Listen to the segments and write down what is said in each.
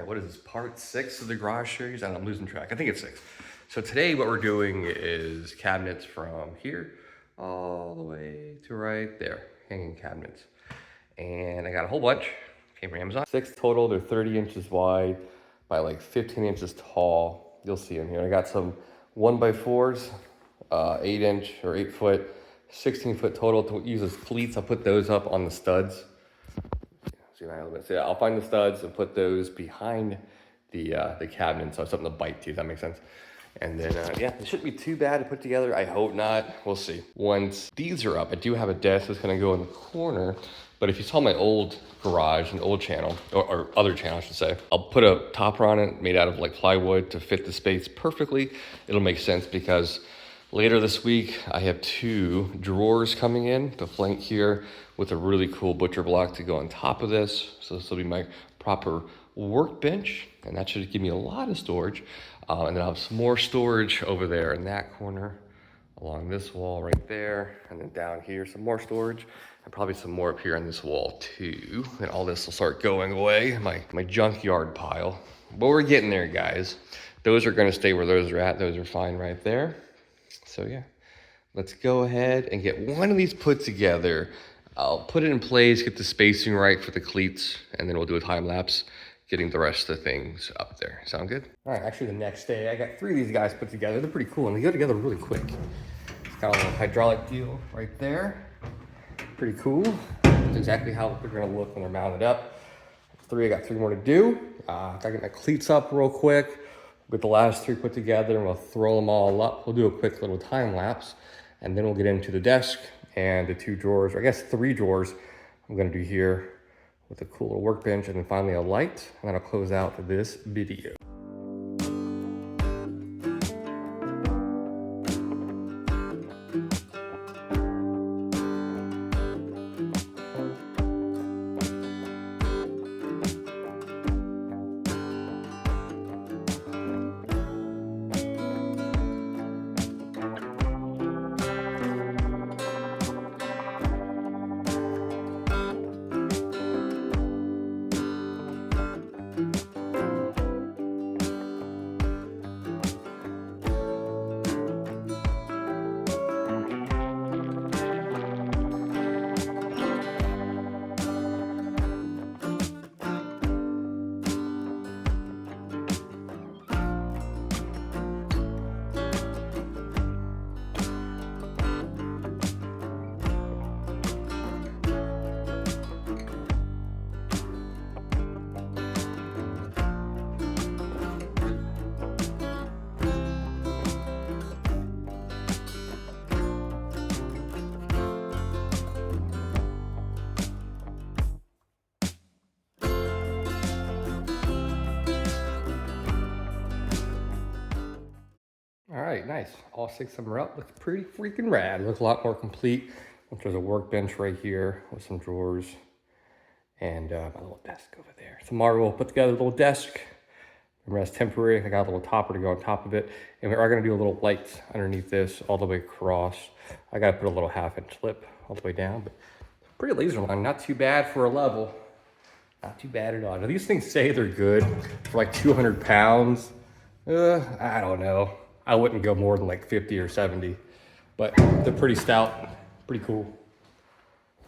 what is this, part 6 of the garage series? I'm losing track. I think it's 6. So today what we're doing is cabinets from here all the way to right there, hanging cabinets. And I got a whole bunch, came from Amazon. 6 total, they're 30 inches wide by like 15 inches tall. You'll see them here. I got some 1x4s, 8-inch or 8-foot, 16-foot total to use as cleats. I'll put those up on the studs. See my element. So yeah, I'll find the studs and put those behind the cabinet, so I have something to bite to, if that makes sense. And then, yeah, it shouldn't be too bad to put together. I hope not. We'll see. Once these are up, I do have a desk that's gonna go in the corner. But if you saw my old garage, an old channel, or other channel, I should say, I'll put a topper on it made out of like plywood to fit the space perfectly. It'll make sense because later this week, I have 2 drawers coming in to flank here with a really cool butcher block to go on top of this. So this will be my proper workbench, and that should give me a lot of storage. And then I'll have some more storage over there in that corner, along this wall right there, and then down here, some more storage, and probably some more up here on this wall too. And all this will start going away, my junkyard pile. But we're getting there, guys. Those are gonna stay where those are at. Those are fine right there. So yeah, let's go ahead and get one of these put together. I'll put it in place, get the spacing right for the cleats, and then we'll do a time lapse, getting the rest of the things up there. Sound good? All right, actually the next day, I got 3 of these guys put together. They're pretty cool, and they go together really quick. It's got a little hydraulic deal right there. Pretty cool. That's exactly how they're gonna look when they're mounted up. 3, I got 3 more to do. Gotta get my cleats up real quick. Get the last 3 put together, and we'll throw them all up. We'll do a quick little time lapse, and then we'll get into the desk and the 2 drawers, or I guess 3 drawers I'm gonna do here with a cool little workbench, and then finally a light, and then I'll close out this video. All right, nice. All 6 of them are up. Looks pretty freaking rad. Looks a lot more complete. There's a workbench right here with some drawers and my little desk over there. Tomorrow we'll put together a little desk. Remember, that's temporary. I got a little topper to go on top of it. And we are gonna do a little light underneath this all the way across. I gotta put a little 1/2-inch lip all the way down, but pretty laser line. Not too bad for a level. Not too bad at all. Now these things say they're good for like 200 pounds. I don't know. I wouldn't go more than like 50 or 70, but they're pretty stout, pretty cool.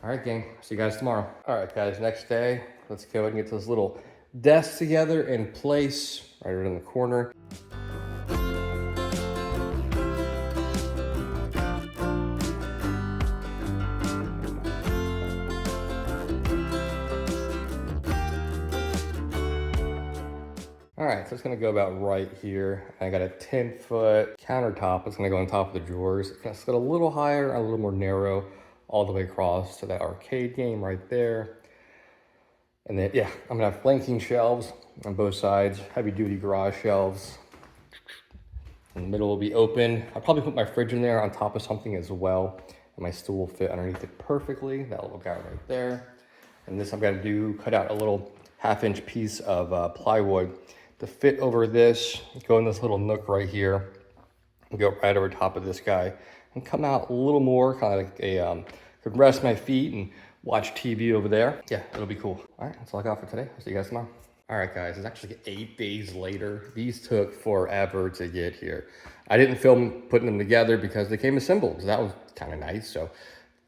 All right, gang, see you guys tomorrow. All right, guys, next day, let's go and get those little desks together in place right in the corner. All right, so it's gonna go about right here. I got a 10-foot countertop. It's gonna go on top of the drawers. It's gonna sit a little higher, a little more narrow, all the way across to that arcade game right there. And then, yeah, I'm gonna have flanking shelves on both sides, heavy duty garage shelves. In the middle will be open. I'll probably put my fridge in there on top of something as well. And my stool will fit underneath it perfectly. That little guy right there. And this I'm gonna do, cut out a little 1/2-inch piece of plywood to fit over this, go in this little nook right here, and go right over top of this guy, and come out a little more, kind of like a, could rest my feet and watch TV over there. Yeah, it'll be cool. All right, that's all I got for today. I'll see you guys tomorrow. All right, guys, it's actually 8 days later. These took forever to get here. I didn't film putting them together because they came assembled. So that was kind of nice. So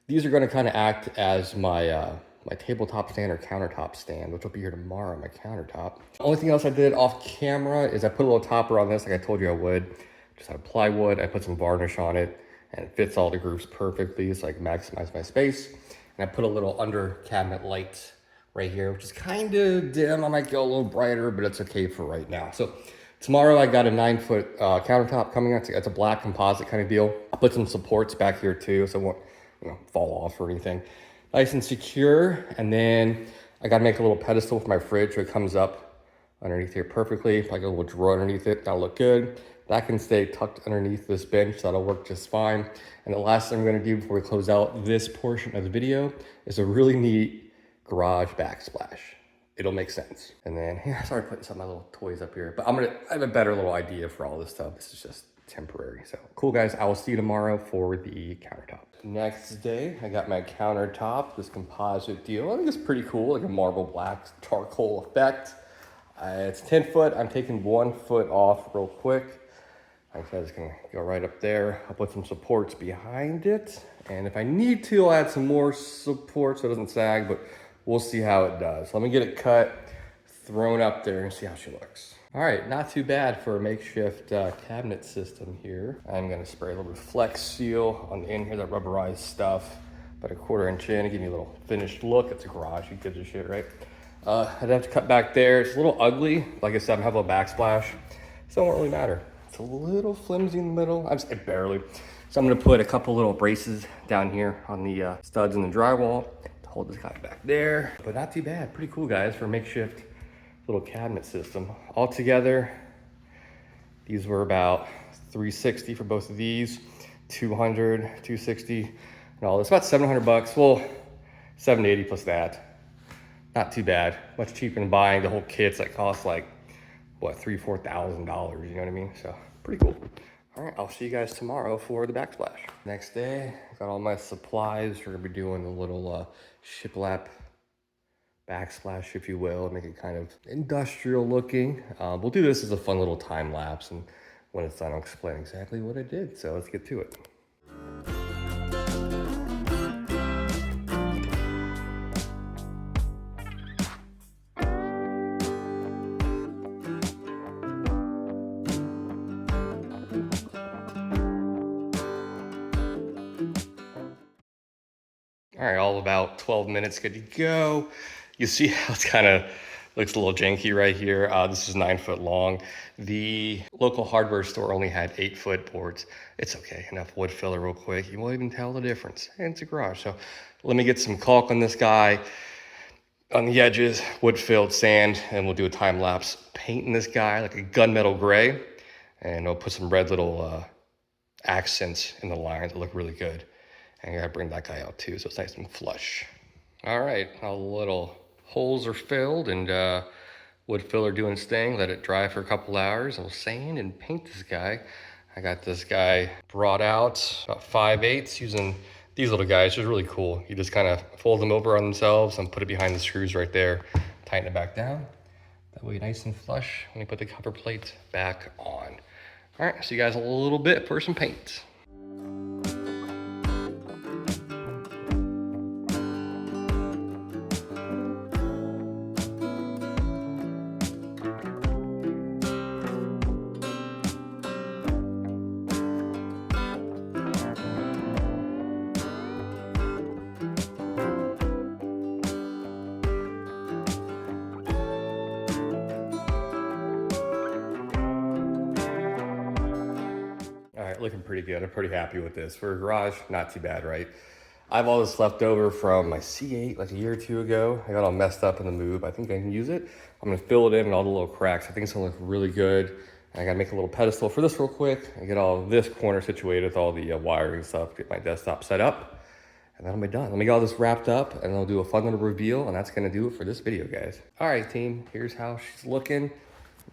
these are going to kind of act as my my tabletop stand or countertop stand, which will be here tomorrow on my countertop. The only thing else I did off camera is I put a little topper on this like I told you I would. Just out of plywood. I put some varnish on it and it fits all the grooves perfectly so I can maximize my space. And I put a little under cabinet light right here, which is kind of dim. I might go a little brighter, but it's okay for right now. So tomorrow I got a 9-foot countertop coming out. It's a black composite kind of deal. I'll put some supports back here too, so it won't fall off or anything. Nice and secure. And then I got to make a little pedestal for my fridge so it comes up underneath here perfectly. Like a little drawer underneath it. That'll look good. That can stay tucked underneath this bench. So that'll work just fine. And the last thing I'm going to do before we close out this portion of the video is a really neat garage backsplash. It'll make sense. And then, yeah, I started putting some of my little toys up here, but I have a better little idea for all this stuff. This is just temporary. So cool, guys. I will see you tomorrow for the countertop. Next day, I got my countertop, this composite deal. I think it's pretty cool, like a marble black charcoal effect. It's 10 foot. I'm taking 1 foot off real quick. Like I said, it's gonna go right up there. I'll put some supports behind it. And if I need to, I'll add some more support so it doesn't sag, but we'll see how it does. Let me get it cut, thrown up there, and see how she looks. All right, not too bad for a makeshift cabinet system here. I'm gonna spray a little bit of Flex Seal on the end here, that rubberized stuff, about a 1/4 inch in to give me a little finished look. It's a garage, you gives a shit, right? I'd have to cut back there. It's a little ugly. Like I said, I have a little backsplash, so it won't really matter. It's a little flimsy in the middle. I'm just barely. So I'm gonna put a couple little braces down here on the studs in the drywall to hold this guy back there. But not too bad, pretty cool, guys, for a makeshift little cabinet system. Altogether, these were about $360 for both of these, $200, $260, and all this. About $700, well, $780 plus that. Not too bad, much cheaper than buying the whole kits that cost like, what, $3,000-$4,000, you know what I mean? So pretty cool. All right, I'll see you guys tomorrow for the backsplash. Next day, I got all my supplies. We're gonna be doing a little Shiplap backsplash, if you will, make it kind of industrial looking. We'll do this as a fun little time lapse, and when it's done, I'll explain exactly what I did. So let's get to it. All right, all about 12 minutes, good to go. You see how it's kind of looks a little janky right here. This is 9 foot long. The local hardware store only had 8-foot boards. It's okay, enough wood filler real quick. You won't even tell the difference. And it's a garage. So let me get some caulk on this guy. On the edges, wood filled sand, and we'll do a time lapse painting this guy like a gunmetal gray. And I'll put some red little accents in the lines that look really good. And I gotta bring that guy out too, so it's nice and flush. All right, all the little holes are filled and wood filler doing its thing. Let it dry for a couple hours. I'll sand and paint this guy. I got this guy brought out about 5/8 using these little guys, which is really cool. You just kind of fold them over on themselves and put it behind the screws right there. Tighten it back down. That way nice and flush when you put the cover plate back on. All right, see you guys in a little bit for some paint. All right, looking pretty good. I'm pretty happy with this. For a garage, not too bad, right? I have all this left over from my C8 like a year or two ago. I got all messed up in the move. I think I can use it. I'm gonna fill it in and all the little cracks. I think it's gonna look really good. And I gotta make a little pedestal for this real quick and get all this corner situated with all the wiring stuff, get my desktop set up, and then I'll be done. Let me get all this wrapped up and I'll do a fun little reveal, and that's gonna do it for this video, guys. All right, team, here's how she's looking.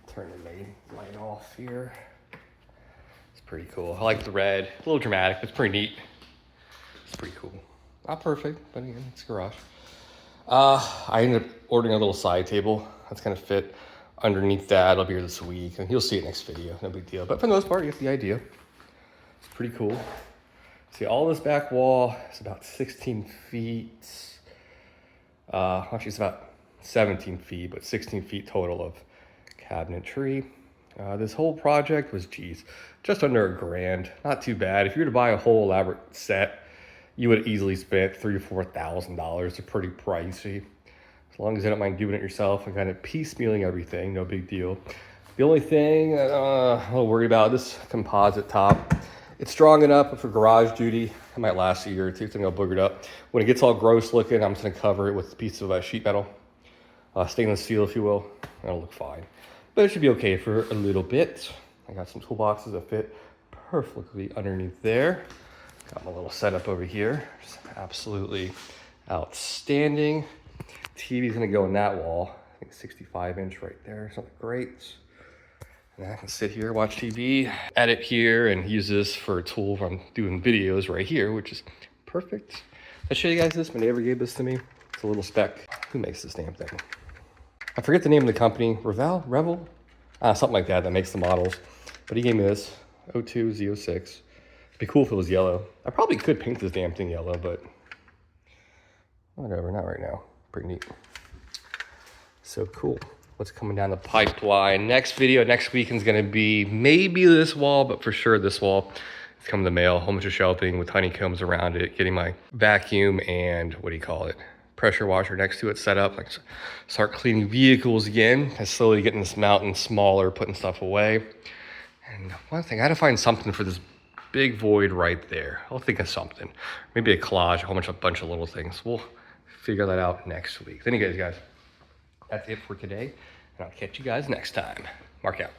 Turn the main light off here. It's pretty cool. I like the red. A little dramatic, but it's pretty neat. It's pretty cool. Not perfect, but again, it's a garage. I ended up ordering a little side table that's gonna fit underneath that. It'll be here this week, and you'll see it next video. No big deal. But for the most part, you get the idea. It's pretty cool. See, all this back wall is about 16 feet. Actually, it's about 17 feet, but 16 feet total of cabinetry. This whole project was, geez, just under $1,000. Not too bad. If you were to buy a whole elaborate set, you would have easily spent $3,000 to $4,000. It's pretty pricey. As long as you don't mind doing it yourself and kind of piecemealing everything, no big deal. The only thing I'm a little worried about, this composite top. It's strong enough for garage duty. It might last a year or two. It's gonna go boogered up. When it gets all gross looking, I'm just gonna cover it with a piece of sheet metal, stainless steel, if you will. It'll look fine. But it should be okay for a little bit. I got some toolboxes that fit perfectly underneath there. Got my little setup over here. Just absolutely outstanding. TV's gonna go in that wall. I think 65-inch right there, something great. And I can sit here, watch TV, edit here, and use this for a tool if I'm doing videos right here, which is perfect. I'll show you guys this. My neighbor gave this to me. It's a little spec. Who makes this damn thing? I forget the name of the company. Revel? Something like that makes the models. But he gave me this, 02Z06. It'd be cool if it was yellow. I probably could paint this damn thing yellow, but whatever, not right now. Pretty neat. So cool. What's coming down the pipeline? Next video, next weekend's gonna be maybe this wall, but for sure this wall. It's coming in the mail, whole bunch of shelving with honeycombs around it, getting my vacuum and what do you call it? Pressure washer next to it set up. Like start cleaning vehicles again. I'm slowly getting this mountain smaller, putting stuff away. And one thing, I had to find something for this big void right there. I'll think of something. Maybe a collage, a bunch of little things. We'll figure that out next week. Anyways, guys, that's it for today, and I'll catch you guys next time. Mark out.